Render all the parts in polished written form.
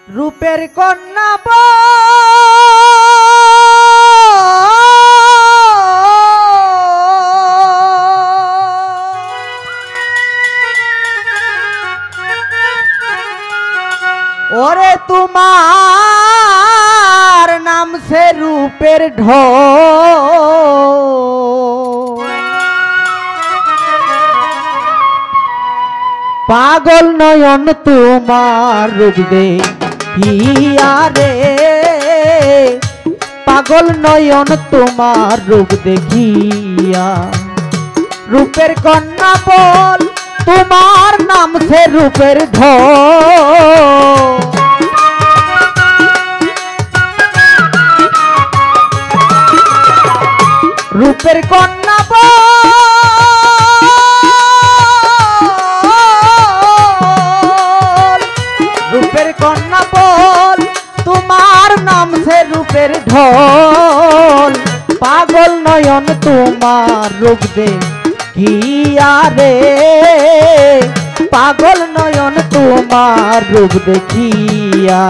রূপের কন্যা ওরে তোমার নাম সে রূপের ঢোল পাগল নয়ন তোমার রূপ দেখিয়া রে পাগল নয়ন তোমার রূপ দেখিয়া রূপের কন্যা বল তোমার নাম সে রূপের ঢোল রূপের কন্যা বল রূপের কন্যা বল তোমার নাম সে রূপের ঢোল পাগল নয়ন তোমার রূপ দেখিয়া রে পাগল নয়ন তোমার রূপ দেখিয়া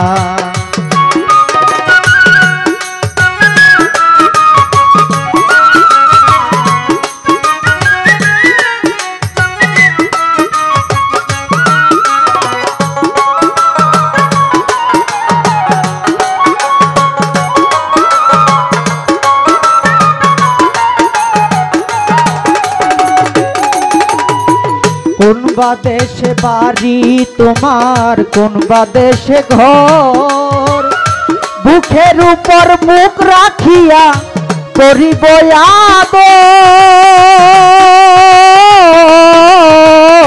কোন বা দেশে বাড়ি তোমার কোন বা দেশে ঘর বুকের উপর মুখ রাখিয়া করিব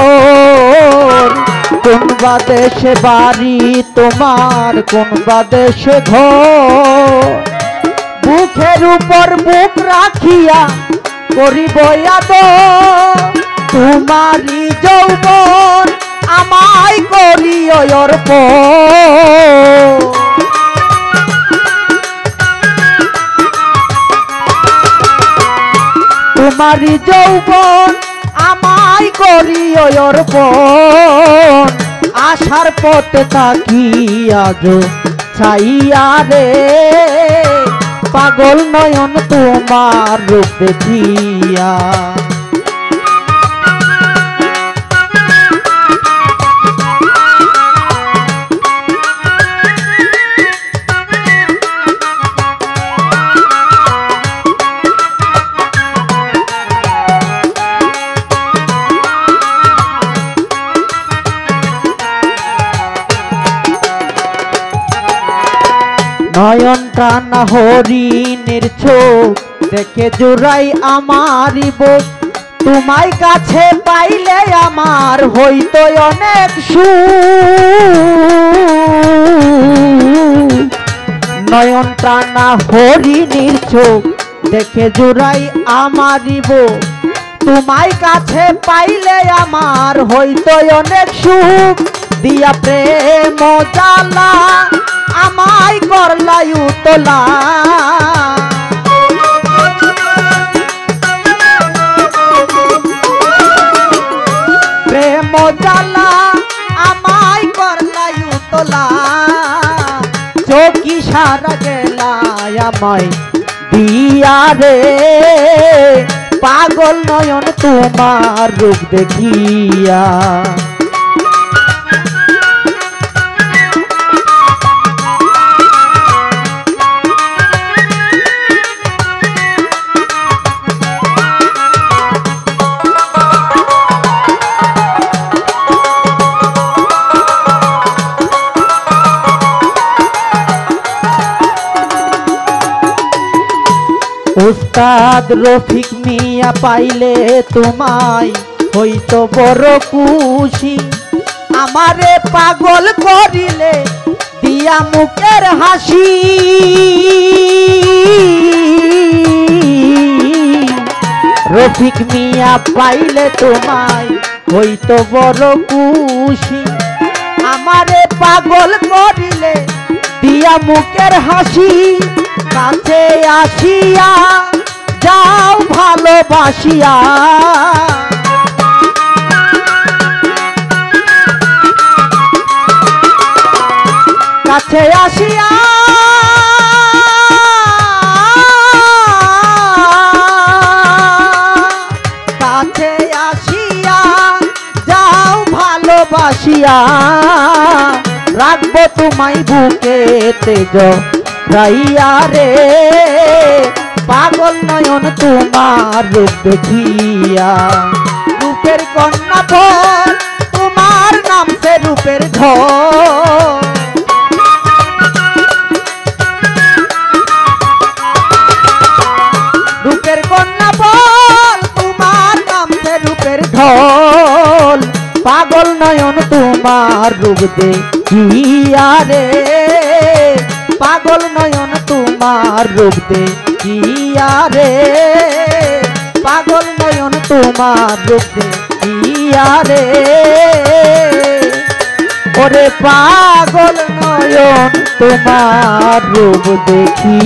আদর কোন বা দেশে বাড়ি তোমার কোন বা দেশে ঘর বুকের উপর মুখ রাখিয়া করিব আদর তোমারি যৌবন আমায় করিও অর্পণ তোমারি যৌবন আমায় করিও অর্পণ আশার পথে তাকিয়া যো ছাইয়া রে পাগল নয়ন তোমার রূপ দেখিয়া নয়ন টানা হরিণের চোখ দেখে জোড়াই আমারই বুক তোমায় কাছে পাইলে আমার হইতো অনেক সুখ নয়ন টানা হরিণের চোখ দেখে জোড়াই আমারই বুক তোমায় কাছে পাইলে আমার হইতো অনেক সুখ দিয়া প্রেম জ্বালা আমায় করলাই উতলা প্রেম জ্বালা আমায় করলাই উতলা চোখি সারা গেলাই আমায় দিয়া রে পাগল নয়ন তোমার রূপ দেখিয়া উস্তাদ রফিক মিয়া পাইলে তোমায় হইতো বড় খুশি আমারে পাগল করিলে দিয়া মুখের হাসি রফিক মিয়া পাইলে তোমায় হইতো বড় খুশি আমারে পাগল করিলে দিয়া মুখের হাসি কাছে আসিয়া যাও ভালোবাসিয়া কাছে আসিয়া কাছে আসিয়া যাও ভালোবাসিয়া রাখবো তোমায় বুকেতে জড়াইয়া রে পাগল নয়ন তোমার রূপ দেখিয়া রূপের কন্যা বল তোমার নাম সে রূপের ধন রূপের কন্যা বল তোমার নাম সে রূপের ঢোল পাগল নয়ন তোমার রূপ দেখিয়া রে পাগল নয়ন তোমার রূপ দেখিয়া রে পাগল নয়ন তোমার রূপ দেখিয়া রে ওরে পাগল নয়ন তোমার রূপ দেখি